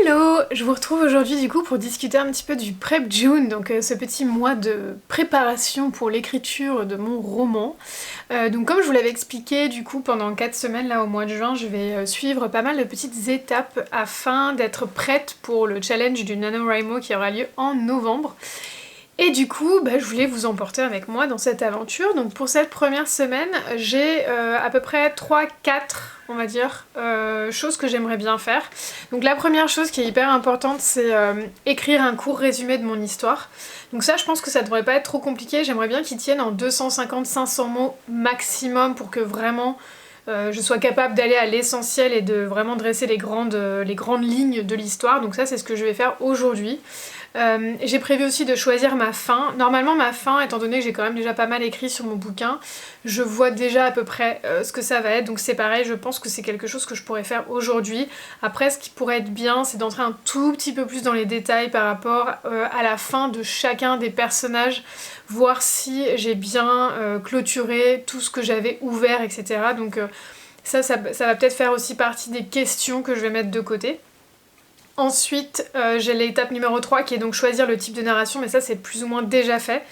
Hello! Je vous retrouve aujourd'hui du coup pour discuter un petit peu du Prep June, donc ce petit mois de préparation pour l'écriture de mon roman. Donc comme je vous l'avais expliqué, du coup pendant 4 semaines là au mois de juin, je vais suivre pas mal de petites étapes afin d'être prête pour le challenge du NaNoWriMo qui aura lieu en novembre. Et du coup, je voulais vous emporter avec moi dans cette aventure. Donc pour cette première semaine, j'ai à peu près 3-4, on va dire, choses que j'aimerais bien faire. Donc la première chose qui est hyper importante, c'est écrire un court résumé de mon histoire. Donc ça, je pense que ça devrait pas être trop compliqué. J'aimerais bien qu'il tienne en 250-500 mots maximum pour que vraiment je sois capable d'aller à l'essentiel et de vraiment dresser les grandes lignes de l'histoire. Donc ça, c'est ce que je vais faire aujourd'hui. J'ai prévu aussi de choisir ma fin. Normalement ma fin, étant donné que j'ai quand même déjà pas mal écrit sur mon bouquin, je vois déjà à peu près ce que ça va être, donc c'est pareil, je pense que c'est quelque chose que je pourrais faire aujourd'hui. Après ce qui pourrait être bien, c'est d'entrer un tout petit peu plus dans les détails par rapport à la fin de chacun des personnages, voir si j'ai bien clôturé tout ce que j'avais ouvert, etc. Donc ça va peut-être faire aussi partie des questions que je vais mettre de côté. Ensuite, j'ai l'étape numéro 3 qui est donc choisir le type de narration, mais ça c'est plus ou moins déjà fait.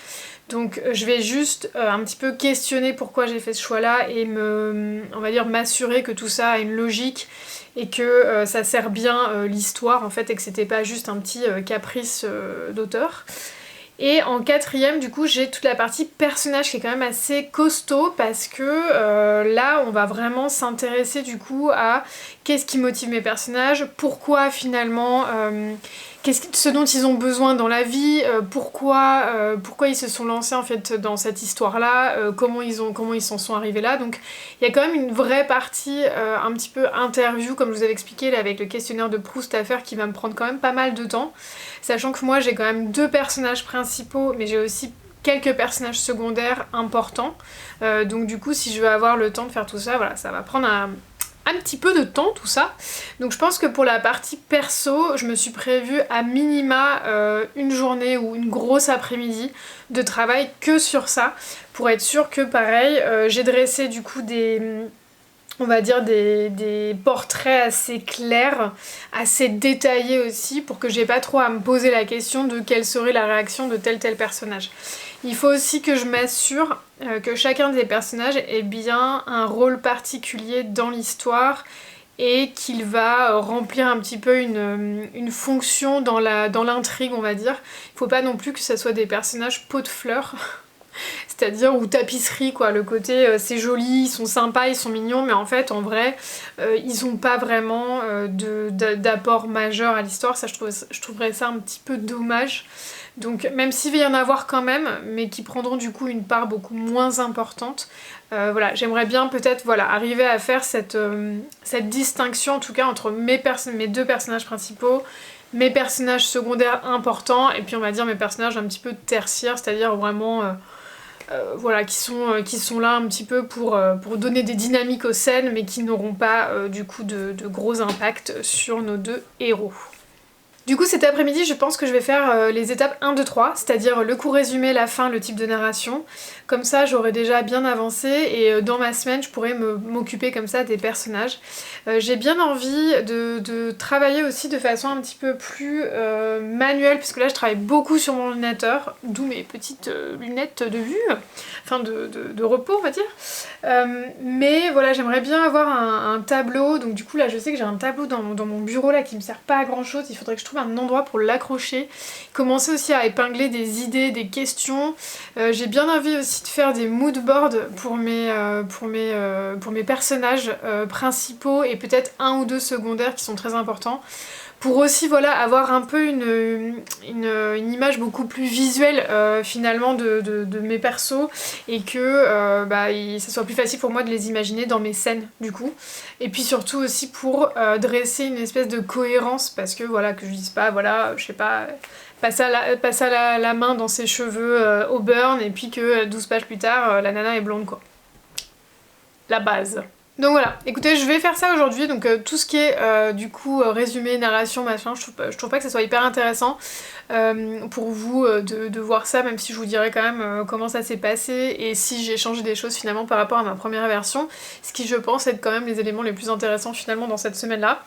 Donc je vais juste un petit peu questionner pourquoi j'ai fait ce choix-là et on va dire m'assurer que tout ça a une logique et que ça sert bien l'histoire en fait et que c'était pas juste un petit caprice d'auteur. Et en quatrième, du coup, j'ai toute la partie personnage qui est quand même assez costaud parce que là, on va vraiment s'intéresser du coup à qu'est-ce qui motive mes personnages, pourquoi finalement, ce dont ils ont besoin dans la vie, pourquoi ils se sont lancés en fait dans cette histoire-là, comment ils s'en sont arrivés là. Donc il y a quand même une vraie partie un petit peu interview, comme je vous avais expliqué là, avec le questionnaire de Proust à faire qui va me prendre quand même pas mal de temps. Sachant que moi j'ai quand même 2 personnages principaux, mais j'ai aussi quelques personnages secondaires importants. Donc du coup, si je veux avoir le temps de faire tout ça, voilà, ça va prendre un petit peu de temps tout ça. Donc je pense que pour la partie perso, je me suis prévue à minima une journée ou une grosse après-midi de travail que sur ça, pour être sûre que pareil, j'ai dressé du coup on va dire des portraits assez clairs, assez détaillés aussi, pour que j'ai pas trop à me poser la question de quelle serait la réaction de tel personnage. Il faut aussi que je m'assure que chacun des personnages ait bien un rôle particulier dans l'histoire et qu'il va remplir un petit peu une fonction dans l'intrigue, on va dire. Il faut pas non plus que ça soit des personnages pot de fleurs. C'est-à-dire, ou tapisserie quoi, le côté c'est joli, ils sont sympas, ils sont mignons, mais en fait en vrai ils ont pas vraiment d'apport majeur à l'histoire, ça je trouverais ça un petit peu dommage. Donc même s'il va y en avoir quand même, mais qui prendront du coup une part beaucoup moins importante, voilà, j'aimerais bien peut-être voilà, arriver à faire cette distinction en tout cas entre mes 2 personnages principaux, mes personnages secondaires importants, et puis on va dire mes personnages un petit peu tertiaires, c'est-à-dire vraiment voilà, qui sont là un petit peu pour donner des dynamiques aux scènes, mais qui n'auront pas du coup de gros impacts sur nos 2 héros. Du coup cet après-midi je pense que je vais faire les étapes 1, 2, 3, c'est-à-dire le court résumé, la fin, le type de narration. Comme ça j'aurai déjà bien avancé et dans ma semaine je pourrai m'occuper comme ça des personnages. J'ai bien envie de travailler aussi de façon un petit peu plus manuelle, puisque là je travaille beaucoup sur mon ordinateur, d'où mes petites lunettes de vue, enfin de repos on va dire. Mais voilà, j'aimerais bien avoir un tableau, donc du coup là je sais que j'ai un tableau dans mon bureau là qui me sert pas à grand chose, il faudrait que je trouve un endroit pour l'accrocher, commencer aussi à épingler des idées, des questions. J'ai bien envie aussi de faire des mood boards pour mes personnages principaux et peut-être 1 ou 2 secondaires qui sont très importants, pour aussi voilà, avoir un peu une image beaucoup plus visuelle finalement de mes persos, et que ça soit plus facile pour moi de les imaginer dans mes scènes du coup. Et puis surtout aussi pour dresser une espèce de cohérence, parce que voilà, que je dise pas voilà, je sais pas, passe la main dans ses cheveux au burn et puis que 12 pages plus tard la nana est blonde quoi. La base. Donc voilà, écoutez, je vais faire ça aujourd'hui, donc tout ce qui est du coup résumé, narration, machin, je trouve pas que ça soit hyper intéressant pour vous de voir ça, même si je vous dirai quand même comment ça s'est passé et si j'ai changé des choses finalement par rapport à ma première version, ce qui je pense être quand même les éléments les plus intéressants finalement dans cette semaine-là.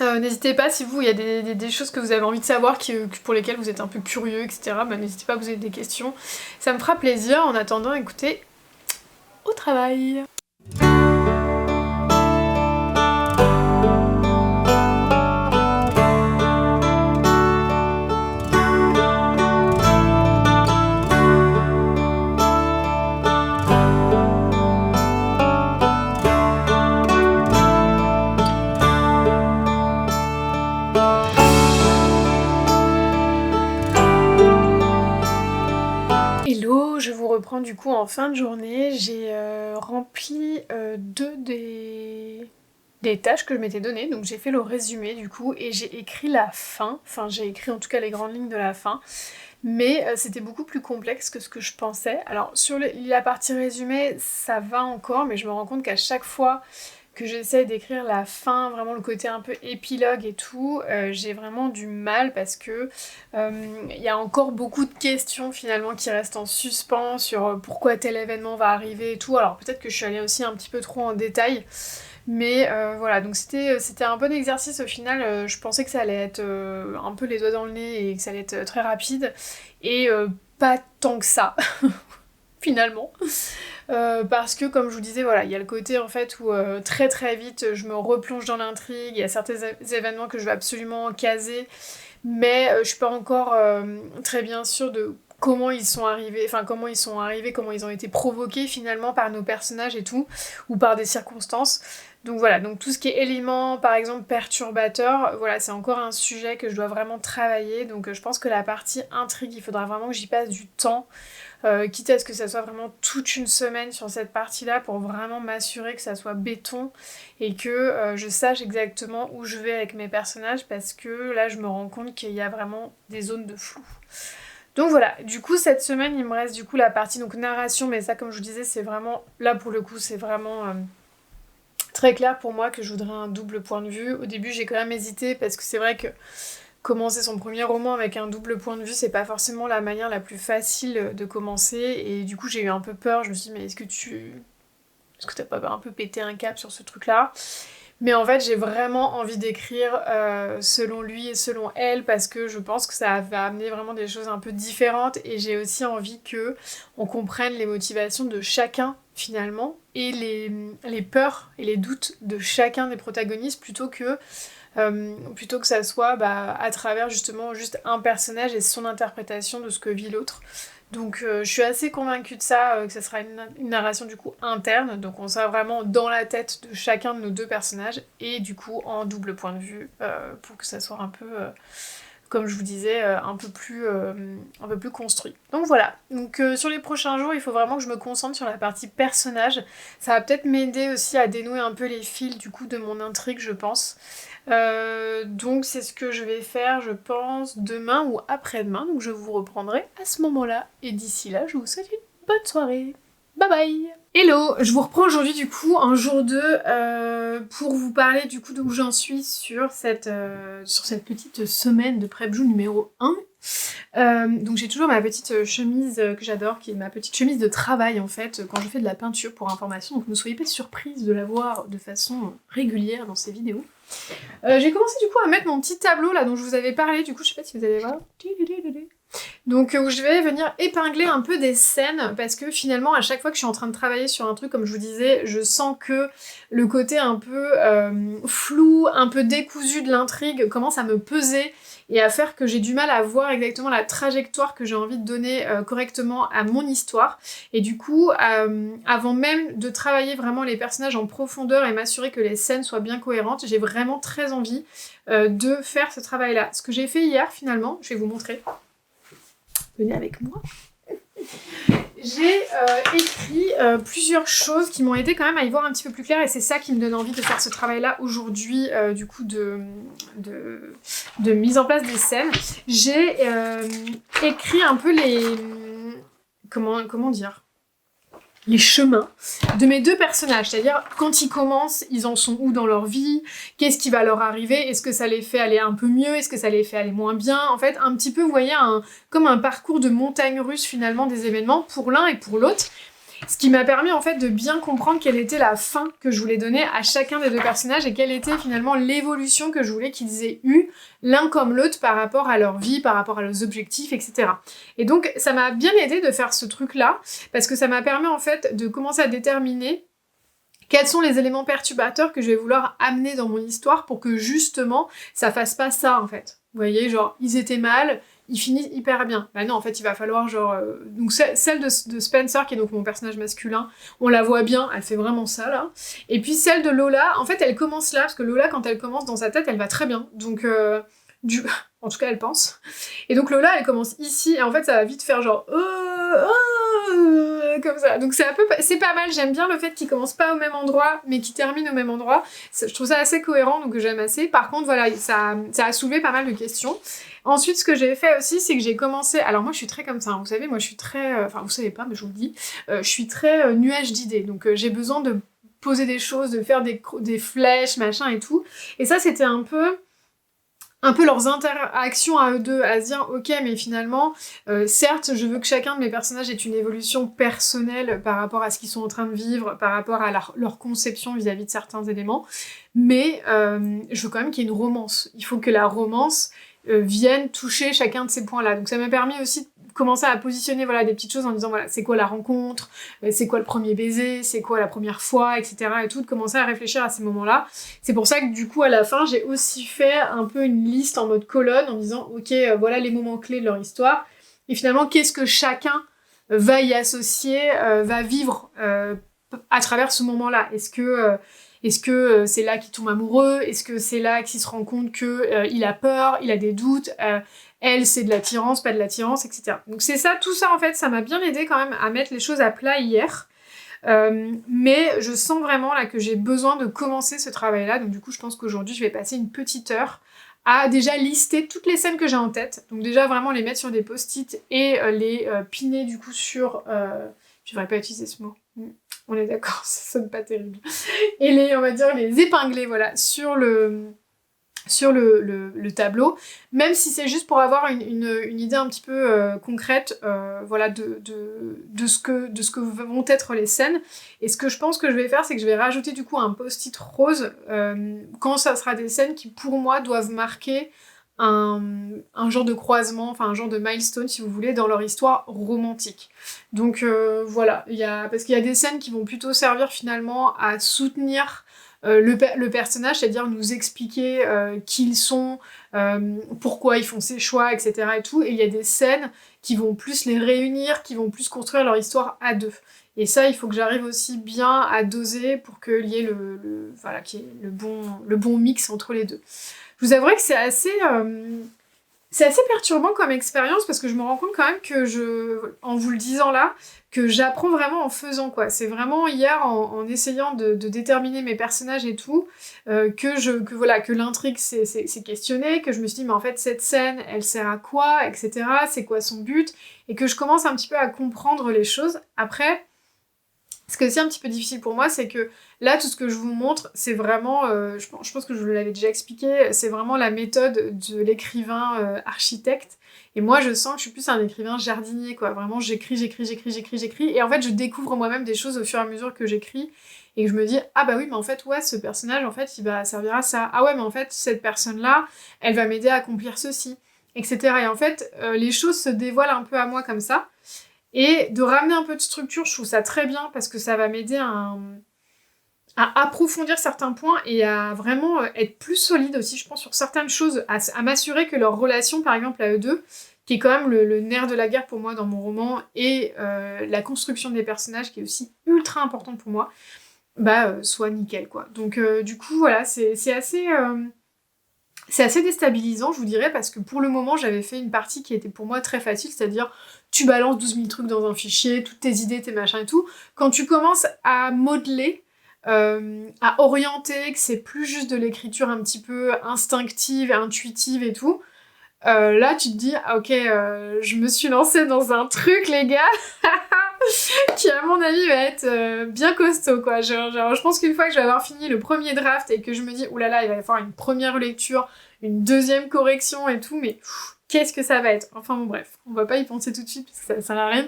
N'hésitez pas si vous, il y a des choses que vous avez envie de savoir, pour lesquelles vous êtes un peu curieux, etc. Bah, n'hésitez pas à poser des questions. Ça me fera plaisir. En attendant, écoutez, au travail. Hello, je vous reprends du coup en fin de journée. J'ai rempli deux des tâches que je m'étais données. Donc j'ai fait le résumé du coup et j'ai écrit la fin. Enfin j'ai écrit en tout cas les grandes lignes de la fin. Mais c'était beaucoup plus complexe que ce que je pensais. Alors sur la partie résumé, ça va encore, mais je me rends compte qu'à chaque fois que j'essaie d'écrire la fin, vraiment le côté un peu épilogue et tout, j'ai vraiment du mal parce que y a encore beaucoup de questions finalement qui restent en suspens sur pourquoi tel événement va arriver et tout. Alors peut-être que je suis allée aussi un petit peu trop en détail, mais voilà, donc c'était un bon exercice au final. Je pensais que ça allait être un peu les doigts dans le nez et que ça allait être très rapide, et pas tant que ça, finalement. Parce que comme je vous disais, voilà, il y a le côté en fait où très très vite je me replonge dans l'intrigue, il y a certains événements que je veux absolument caser, mais je suis pas encore très bien sûre de comment ils sont arrivés, comment ils ont été provoqués finalement par nos personnages et tout, ou par des circonstances. Donc voilà, donc tout ce qui est éléments par exemple perturbateurs, voilà, c'est encore un sujet que je dois vraiment travailler, donc je pense que la partie intrigue, il faudra vraiment que j'y passe du temps. Quitte à ce que ça soit vraiment toute une semaine sur cette partie-là pour vraiment m'assurer que ça soit béton et que je sache exactement où je vais avec mes personnages, parce que là je me rends compte qu'il y a vraiment des zones de flou. Donc voilà, du coup cette semaine il me reste du coup la partie donc narration, mais ça comme je vous disais c'est vraiment, là pour le coup c'est vraiment très clair pour moi que je voudrais un double point de vue. Au début j'ai quand même hésité parce que c'est vrai que commencer son premier roman avec un double point de vue, c'est pas forcément la manière la plus facile de commencer, et du coup j'ai eu un peu peur, je me suis dit mais est-ce que t'as pas un peu pété un cap sur ce truc-là? Mais en fait j'ai vraiment envie d'écrire selon lui et selon elle, parce que je pense que ça va amener vraiment des choses un peu différentes, et j'ai aussi envie que on comprenne les motivations de chacun finalement, et les peurs et les doutes de chacun des protagonistes, plutôt que ça soit à travers justement juste un personnage et son interprétation de ce que vit l'autre. Donc je suis assez convaincue de ça, que ça sera une narration du coup interne, donc on sera vraiment dans la tête de chacun de nos deux personnages, et du coup en double point de vue, pour que ça soit un peu, comme je vous disais, un peu plus construit. Donc voilà, donc sur les prochains jours, il faut vraiment que je me concentre sur la partie personnage. Ça va peut-être m'aider aussi à dénouer un peu les fils du coup de mon intrigue, je pense. Donc c'est ce que je vais faire, je pense, demain ou après-demain, donc je vous reprendrai à ce moment-là, et d'ici là, je vous souhaite une bonne soirée. Bye bye! Hello! Je vous reprends aujourd'hui du coup en jour 2 pour vous parler du coup d'où j'en suis sur cette petite semaine de Prep Joune numéro 1. Donc j'ai toujours ma petite chemise que j'adore, qui est ma petite chemise de travail en fait, quand je fais de la peinture pour information, donc ne soyez pas surprise de la voir de façon régulière dans ces vidéos. J'ai commencé du coup à mettre mon petit tableau là dont je vous avais parlé, du coup je sais pas si vous allez voir. Donc où je vais venir épingler un peu des scènes, parce que finalement à chaque fois que je suis en train de travailler sur un truc, comme je vous disais, je sens que le côté un peu flou, un peu décousu de l'intrigue commence à me peser et à faire que j'ai du mal à voir exactement la trajectoire que j'ai envie de donner correctement à mon histoire. Et du coup, avant même de travailler vraiment les personnages en profondeur et m'assurer que les scènes soient bien cohérentes, j'ai vraiment très envie de faire ce travail-là. Ce que j'ai fait hier finalement, je vais vous montrer. Venez avec moi. J'ai écrit plusieurs choses qui m'ont aidé quand même à y voir un petit peu plus clair, et c'est ça qui me donne envie de faire ce travail-là aujourd'hui, du coup de mise en place des scènes. J'ai écrit un peu les... Comment dire ? Les chemins de mes deux personnages, c'est-à-dire quand ils commencent, ils en sont où dans leur vie, qu'est-ce qui va leur arriver, est-ce que ça les fait aller un peu mieux, est-ce que ça les fait aller moins bien, en fait un petit peu, vous voyez, comme un parcours de montagne russe finalement des événements pour l'un et pour l'autre. Ce qui m'a permis en fait de bien comprendre quelle était la fin que je voulais donner à chacun des deux personnages et quelle était finalement l'évolution que je voulais qu'ils aient eue l'un comme l'autre par rapport à leur vie, par rapport à leurs objectifs, etc. Et donc ça m'a bien aidé de faire ce truc-là parce que ça m'a permis en fait de commencer à déterminer quels sont les éléments perturbateurs que je vais vouloir amener dans mon histoire pour que justement ça fasse pas ça en fait. Vous voyez, genre ils étaient mal, ils finissent hyper bien. Bah non, en fait, il va falloir genre... Donc celle de Spencer, qui est donc mon personnage masculin, on la voit bien, elle fait vraiment ça, là. Et puis celle de Lola, en fait, elle commence là, parce que Lola, quand elle commence dans sa tête, elle va très bien. Donc, en tout cas, elle pense. Et donc Lola, elle commence ici, et en fait, ça va vite faire genre... comme ça. Donc c'est pas mal, j'aime bien le fait qu'ils commencent pas au même endroit, mais qu'ils terminent au même endroit. Je trouve ça assez cohérent, donc j'aime assez. Par contre, voilà, ça a soulevé pas mal de questions. Ensuite, ce que j'ai fait aussi, c'est que j'ai commencé... Alors moi, je suis très comme ça, hein. Vous savez, moi, je suis très... Enfin, vous savez pas, mais je vous le dis. Je suis très nuage d'idées. Donc, j'ai besoin de poser des choses, de faire des flèches, machin et tout. Et ça, c'était un peu leurs interactions à eux deux, à se dire, ok, mais finalement, certes, je veux que chacun de mes personnages ait une évolution personnelle par rapport à ce qu'ils sont en train de vivre, par rapport à leur conception vis-à-vis de certains éléments, mais je veux quand même qu'il y ait une romance. Il faut que la romance vienne toucher chacun de ces points-là. Donc ça m'a permis aussi de commencer à positionner voilà, des petites choses en disant, voilà, c'est quoi la rencontre, c'est quoi le premier baiser, c'est quoi la première fois, etc. et tout, de commencer à réfléchir à ces moments-là. C'est pour ça que du coup, à la fin, j'ai aussi fait un peu une liste en mode colonne, en disant, ok, voilà les moments clés de leur histoire, et finalement, qu'est-ce que chacun va y associer, va vivre à travers ce moment-là. Est-ce que c'est là qu'il tombe amoureux? Est-ce que c'est là qu'il se rend compte qu'il a peur, il a des doutes, elle, c'est de l'attirance, pas de l'attirance, etc. Donc c'est ça, tout ça en fait, ça m'a bien aidé quand même à mettre les choses à plat hier. Mais je sens vraiment là que j'ai besoin de commencer ce travail-là, donc du coup je pense qu'aujourd'hui je vais passer une petite heure à déjà lister toutes les scènes que j'ai en tête, donc déjà vraiment les mettre sur des post-it et les piner du coup sur... je devrais pas utiliser ce mot. On est d'accord, ça sonne pas terrible. Et on va dire les épingler, voilà, sur le tableau, même si c'est juste pour avoir une idée un petit peu concrète, voilà, de ce que vont être les scènes. Et ce que je pense que je vais faire, c'est que je vais rajouter du coup un post-it rose quand ça sera des scènes qui, pour moi, doivent marquer un genre de croisement, enfin un genre de milestone si vous voulez, dans leur histoire romantique. Donc voilà, parce qu'il y a des scènes qui vont plutôt servir finalement à soutenir le personnage, c'est-à-dire nous expliquer qui ils sont, pourquoi ils font ces choix, etc. et tout, et il y a des scènes qui vont plus les réunir, qui vont plus construire leur histoire à deux. Et ça, il faut que j'arrive aussi bien à doser pour qu'il y ait voilà, qu'il y ait le bon mix entre les deux. Je vous avouerai que c'est assez perturbant comme expérience parce que je me rends compte quand même que en vous le disant là, que j'apprends vraiment en faisant quoi. C'est vraiment hier en essayant de déterminer mes personnages et tout, que l'intrigue s'est questionnée, que je me suis dit mais en fait cette scène elle sert à quoi, etc. C'est quoi son but, et que je commence un petit peu à comprendre les choses. Après, ce qui est aussi un petit peu difficile pour moi, c'est que là, tout ce que je vous montre, c'est vraiment, je pense que je vous l'avais déjà expliqué, c'est vraiment la méthode de l'écrivain architecte. Et moi, je sens que je suis plus un écrivain jardinier, quoi. Vraiment, j'écris. Et en fait, je découvre moi-même des choses au fur et à mesure que j'écris. Et que je me dis, ah bah oui, mais en fait, ouais, ce personnage, en fait, il va servir à ça. Ah ouais, mais en fait, cette personne-là, elle va m'aider à accomplir ceci, etc. Et en fait, les choses se dévoilent un peu à moi comme ça. Et de ramener un peu de structure, je trouve ça très bien parce que ça va m'aider à approfondir certains points et à vraiment être plus solide aussi, je pense, sur certaines choses, à m'assurer que leur relation, par exemple, à eux deux, qui est quand même le nerf de la guerre pour moi dans mon roman, et la construction des personnages, qui est aussi ultra importante pour moi, soit nickel, quoi. Donc, du coup, voilà, c'est assez déstabilisant, je vous dirais, parce que pour le moment, j'avais fait une partie qui était pour moi très facile, c'est-à-dire tu balances 12 000 trucs dans un fichier, toutes tes idées, tes machins et tout. Quand tu commences à modeler, à orienter, que c'est plus juste de l'écriture un petit peu instinctive et intuitive et tout, là tu te dis, ah, ok, je me suis lancée dans un truc, les gars, qui à mon avis va être bien costaud, quoi. Genre, je pense qu'une fois que je vais avoir fini le premier draft et que je me dis, oulala, il va y avoir une première lecture, une deuxième correction et tout, mais qu'est-ce que ça va être? Enfin bon, bref, on va pas y penser tout de suite parce que ça sert à rien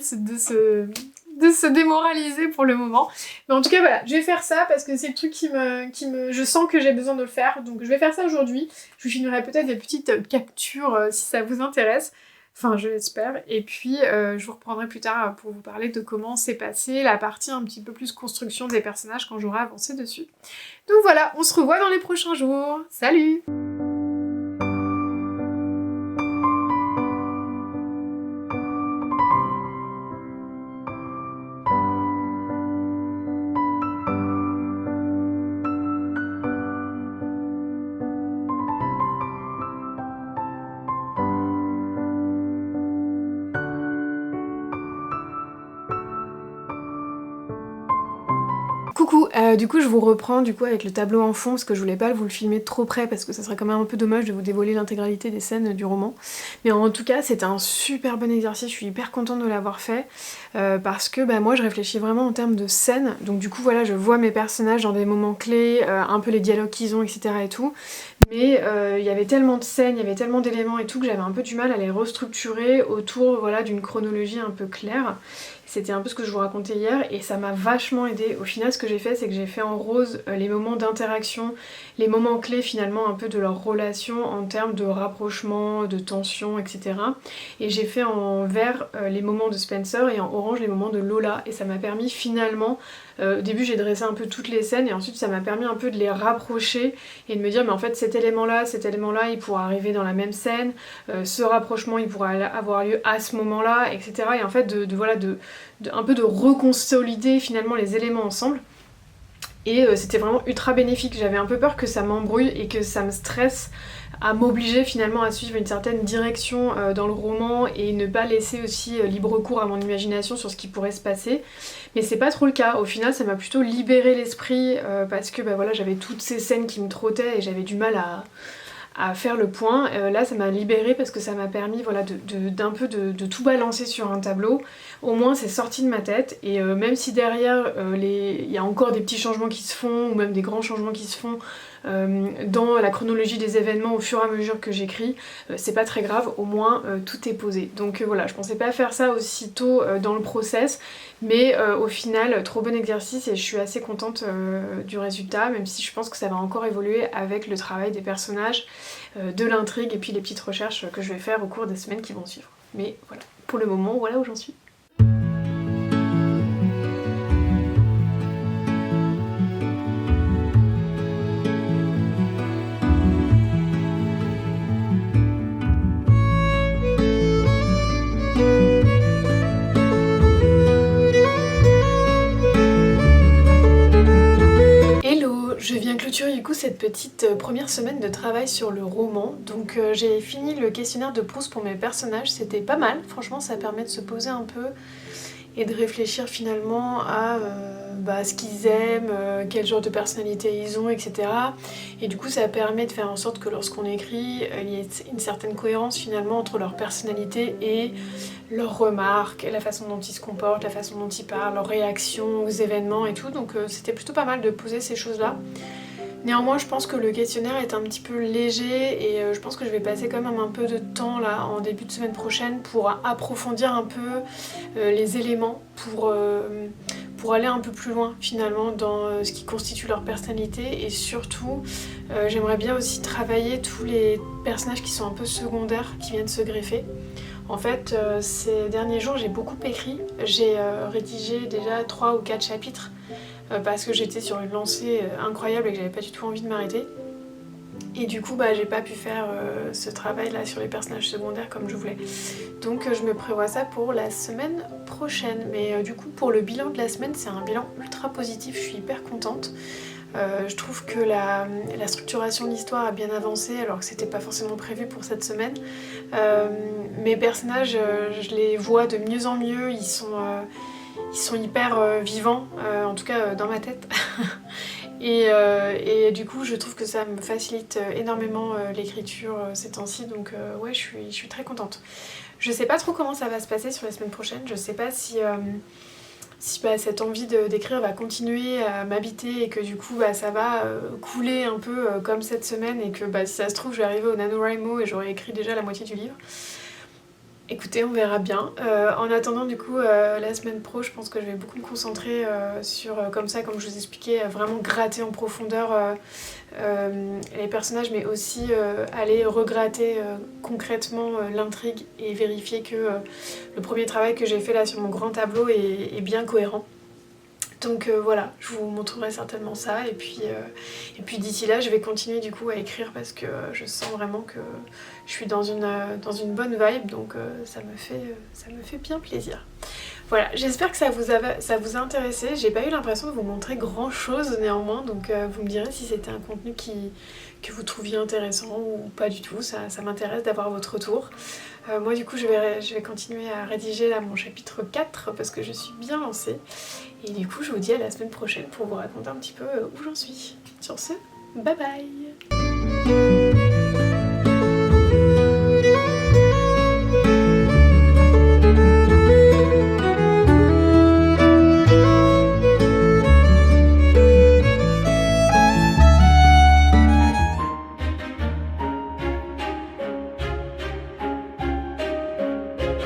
de se démoraliser pour le moment. Mais en tout cas voilà, je vais faire ça parce que c'est le truc je sens que j'ai besoin de le faire. Donc je vais faire ça aujourd'hui. Je vous filmerai peut-être des petites captures si ça vous intéresse. Enfin je l'espère. Et puis je vous reprendrai plus tard pour vous parler de comment s'est passée la partie un petit peu plus construction des personnages quand j'aurai avancé dessus. Donc voilà, on se revoit dans les prochains jours. Salut! Coucou, du coup je vous reprends avec le tableau en fond parce que je voulais pas vous le filmer de trop près parce que ça serait quand même un peu dommage de vous dévoiler l'intégralité des scènes du roman. Mais en tout cas c'était un super bon exercice, je suis hyper contente de l'avoir fait parce que moi je réfléchis vraiment en termes de scènes. Donc du coup voilà, je vois mes personnages dans des moments clés, un peu les dialogues qu'ils ont, etc. et tout. Mais il y avait tellement de scènes, il y avait tellement d'éléments et tout que j'avais un peu du mal à les restructurer autour voilà, d'une chronologie un peu claire. C'était un peu ce que je vous racontais hier et ça m'a vachement aidé. Au final ce que j'ai fait c'est que j'ai fait en rose les moments d'interaction, les moments clés finalement un peu de leur relation en termes de rapprochement, de tension, etc. Et j'ai fait en vert les moments de Spencer et en orange les moments de Lola et ça m'a permis finalement, au début j'ai dressé un peu toutes les scènes et ensuite ça m'a permis un peu de les rapprocher et de me dire mais en fait cet élément là il pourra arriver dans la même scène, ce rapprochement il pourra avoir lieu à ce moment là, etc. Et en fait un peu de reconsolider finalement les éléments ensemble. Et c'était vraiment ultra bénéfique, j'avais un peu peur que ça m'embrouille et que ça me stresse à m'obliger finalement à suivre une certaine direction dans le roman et ne pas laisser aussi libre cours à mon imagination sur ce qui pourrait se passer. Mais c'est pas trop le cas, au final ça m'a plutôt libéré l'esprit parce que voilà, j'avais toutes ces scènes qui me trottaient et j'avais du mal à faire le point. Là ça m'a libérée parce que ça m'a permis voilà, d'un peu de tout balancer sur un tableau. Au moins c'est sorti de ma tête et même si derrière il y a encore des petits changements qui se font ou même des grands changements qui se font dans la chronologie des événements au fur et à mesure que j'écris, c'est pas très grave, au moins tout est posé. Donc voilà, je pensais pas faire ça aussitôt dans le process, mais au final, trop bon exercice et je suis assez contente du résultat, même si je pense que ça va encore évoluer avec le travail des personnages, de l'intrigue et puis les petites recherches que je vais faire au cours des semaines qui vont suivre. Mais voilà, pour le moment, voilà où j'en suis. Je viens clôturer du coup cette petite première semaine de travail sur le roman. Donc j'ai fini le questionnaire de Proust pour mes personnages, c'était pas mal, franchement ça permet de se poser un peu et de réfléchir finalement à ce qu'ils aiment, quel genre de personnalité ils ont, etc. Et du coup ça permet de faire en sorte que lorsqu'on écrit, il y ait une certaine cohérence finalement entre leur personnalité et leurs remarques, la façon dont ils se comportent, la façon dont ils parlent, leurs réactions aux événements et tout. Donc c'était plutôt pas mal de poser ces choses-là. Néanmoins, je pense que le questionnaire est un petit peu léger et je pense que je vais passer quand même un peu de temps là en début de semaine prochaine pour approfondir un peu les éléments, pour aller un peu plus loin finalement dans ce qui constitue leur personnalité et surtout j'aimerais bien aussi travailler tous les personnages qui sont un peu secondaires qui viennent se greffer. En fait, ces derniers jours, j'ai beaucoup écrit. J'ai rédigé déjà 3 ou 4 chapitres parce que j'étais sur une lancée incroyable et que j'avais pas du tout envie de m'arrêter. Et du coup, j'ai pas pu faire ce travail-là sur les personnages secondaires comme je voulais. Donc je me prévois ça pour la semaine prochaine. Mais du coup, pour le bilan de la semaine, c'est un bilan ultra positif, je suis hyper contente. Je trouve que la structuration de l'histoire a bien avancé alors que c'était pas forcément prévu pour cette semaine. Mes personnages, je les vois de mieux en mieux, ils sont hyper vivants, en tout cas dans ma tête. Et du coup je trouve que ça me facilite énormément l'écriture ces temps-ci, donc ouais je suis très contente. Je sais pas trop comment ça va se passer sur les semaines prochaines, je sais pas si cette envie d'écrire va continuer à m'habiter et que du coup ça va couler un peu comme cette semaine et que si ça se trouve je vais arriver au NaNoWriMo et j'aurai écrit déjà la moitié du livre. Écoutez, on verra bien. En attendant, du coup, la semaine pro, je pense que je vais beaucoup me concentrer sur, comme ça, comme je vous expliquais, vraiment gratter en profondeur les personnages, mais aussi aller regratter concrètement l'intrigue et vérifier que le premier travail que j'ai fait là sur mon grand tableau est bien cohérent. Donc voilà, je vous montrerai certainement ça et puis d'ici là je vais continuer du coup à écrire parce que je sens vraiment que je suis dans une bonne vibe donc ça me fait bien plaisir. Voilà, j'espère que ça vous a intéressé. J'ai pas eu l'impression de vous montrer grand chose néanmoins, donc vous me direz si c'était un contenu que vous trouviez intéressant ou pas du tout. Ça m'intéresse d'avoir votre retour. Moi du coup je vais continuer à rédiger là mon chapitre 4 parce que je suis bien lancée. Et du coup je vous dis à la semaine prochaine pour vous raconter un petit peu où j'en suis. Sur ce, bye bye!